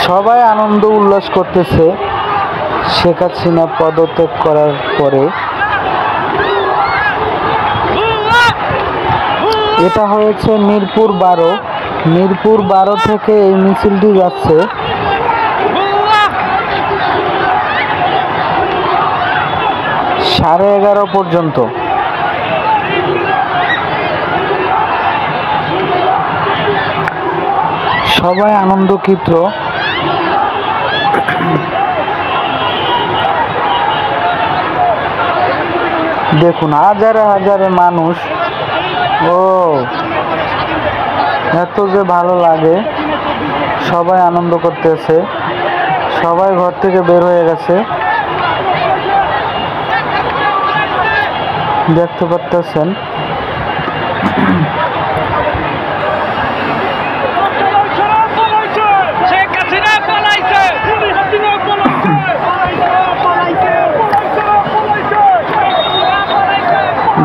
সবাই আনন্দ উল্লাস করতেছে শেখ হাসিনা পদত্যাগ করার পরে। এটা হয়েছে মিরপুর 12। মিরপুর 12 থেকে এই মিছিলটি যাচ্ছে সাড়ে 11 পর্যন্ত। সবাই আনন্দকৃত। দেখুন হাজারে হাজারে মানুষ। এত যে ভালো লাগে, সবাই আনন্দ করতেছে, সবাই ঘর থেকে বের হয়ে গেছে, দেখতে পাচ্ছেন।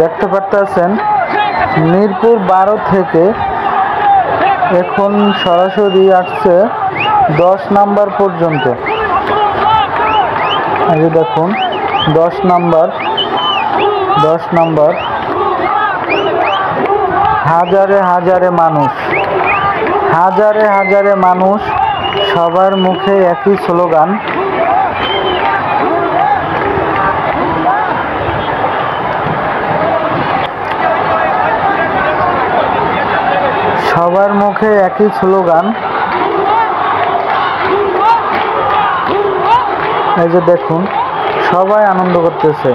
দেখতে পাচ্ছেন মিরপুর 12 থেকে এখন সরাসরি আসছে 10 নাম্বার পর্যন্ত। এই যে দেখুন 10 নাম্বার হাজারে হাজারে মানুষ, হাজারে হাজারে মানুষ, সবার মুখে একই স্লোগান। সবার মুখে একই স্লোগান। এই যে দেখুন সবাই আনন্দ করতেছে,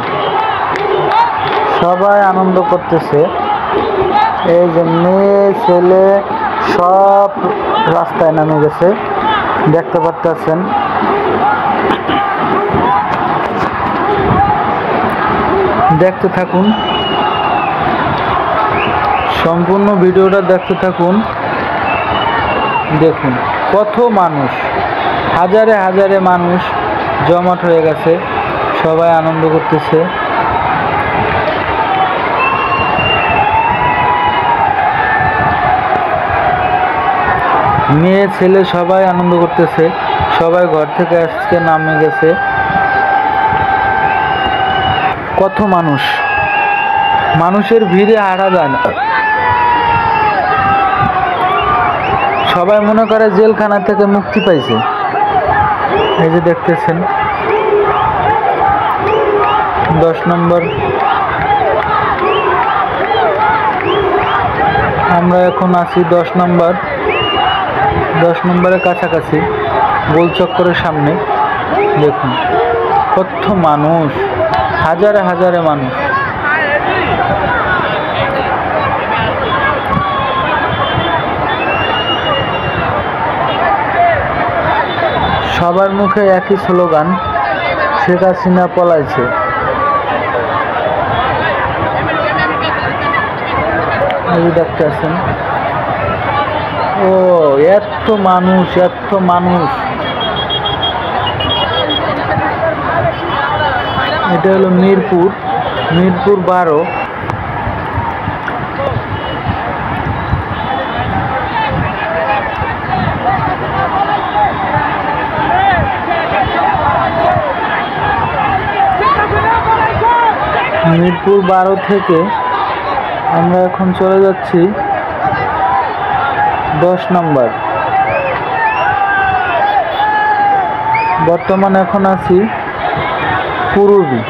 সবাই আনন্দ করতেছে। এই যে মেয়ে ছেলে সব রাস্তায় নামে গেছে, দেখতে পাচ্ছেন। দেখতে থাকুন, সম্পূর্ণ ভিডিওটা দেখতে থাকুন। দেখুন কত মানুষ, হাজারে হাজারে মানুষ জমাট হয়ে গেছে, সবাই আনন্দ করতেছে। মেয়ে ছেলে সবাই আনন্দ করতেছে, সবাই ঘর থেকে আজকে নামে গেছে। কত মানুষ, মানুষের ভিড়ে হারা যায় না। সবাই মনে করে জেলখানা থেকে মুক্তি পাইছে। এই যে দেখতেছেন 10 নম্বর। আমরা এখন আছি 10 নম্বরের কাছাকাছি, গোল চক্করের সামনে। দেখুন কত মানুষ, হাজারে হাজারে মানুষ। সবার মুখে একই স্লোগান, শেখ হাসিনা পলাইছে। দেখতে আছেন এত মানুষ, এত মানুষ। এটা হলো মিরপুর 12। মিরপুর 12 থেকে আমরা এখন চলে যাচ্ছি 10 নম্বর। বর্তমানে এখন আছি পূরবী।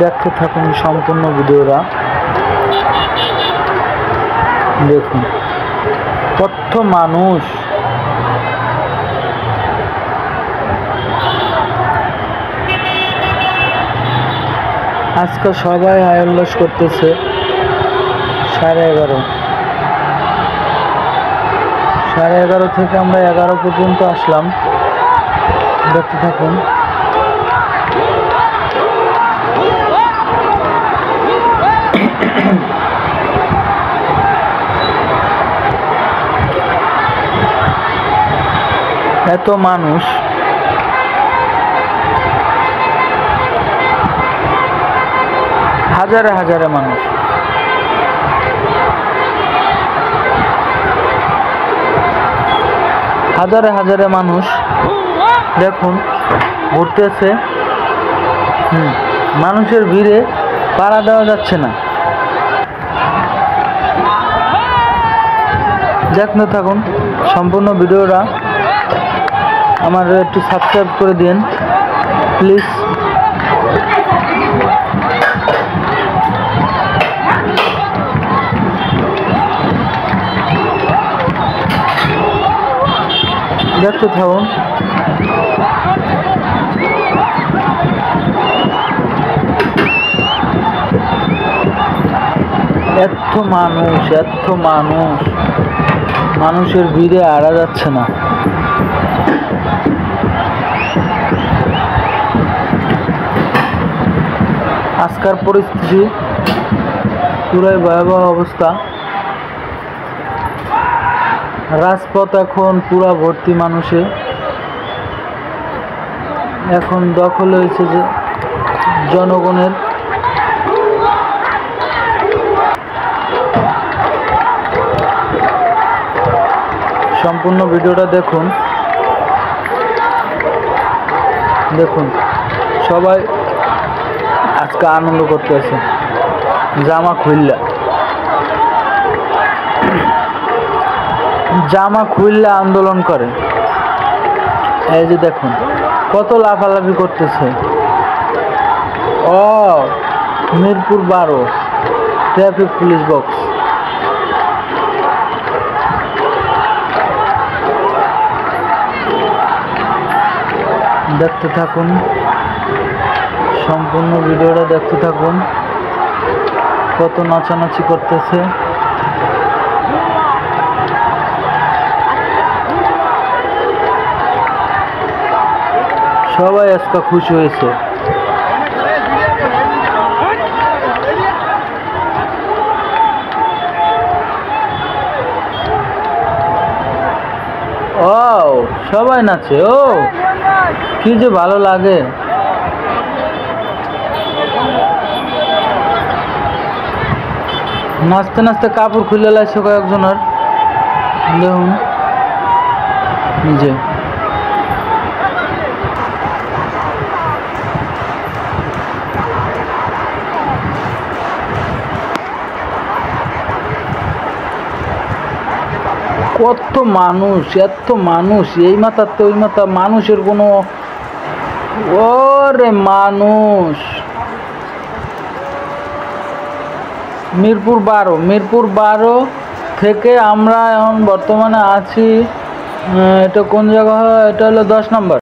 দেখতে থাকুন সম্পূর্ণ ভিডিওটা। দেখুন কত মানুষ, আজকে সবাই হাই উল্লাস করতেছে। 11:30 থেকে আমরা 11 পর্যন্ত আসলাম। দেখতে থাকুন। এত মানুষ হাজারে হাজারে মানুষ। হাজারে হাজারে মানুষ দেখুন ঘুরতেছে। মানুষের ভিড়ে পাড়া দেওয়া যাচ্ছে না। দেখতে থাকুন সম্পূর্ণ ভিডিওটা। আমার একটু সাবস্ক্রাইব করে দিন প্লিজ। দেখতে থাকুন। এত মানুষ, এত মানুষ, মানুষের ভিড়ে আড়া যাচ্ছে না। আজকের পরিস্থিতি পুরাই ভয়াবহ অবস্থা। রাজপথ এখন পুরা ভর্তি মানুষে। এখন দখল হয়েছে যে জনগণের। সম্পূর্ণ ভিডিওটা দেখুন। দেখুন সবাই আজকে আনন্দ করতেছে, জামা খুললা আন্দোলন করে। এই যে দেখুন কত লাফালাফি করতেছে। Mirpur 12 traffic police box. দেখতে থাকুন সম্পূর্ণ ভিডিওটা, দেখতে থাকুন কত নাচানাচি করতেছে। সবাই আজকে খুশি হয়েছে। সবাই নাচে। কি যে ভালো লাগে। নাচতে নাচতে কাপড় খুলে লাগছে কয়েকজনের। দেখুন নিজে কত মানুষ, এত মানুষ, এই মাথা তো ওই মাথা মানুষের কোনো। ওরে মানুষ। মিরপুর 12 থেকে আমরা এখন বর্তমানে আছি। এটা কোন জায়গা? এটা হলো 10 নম্বর।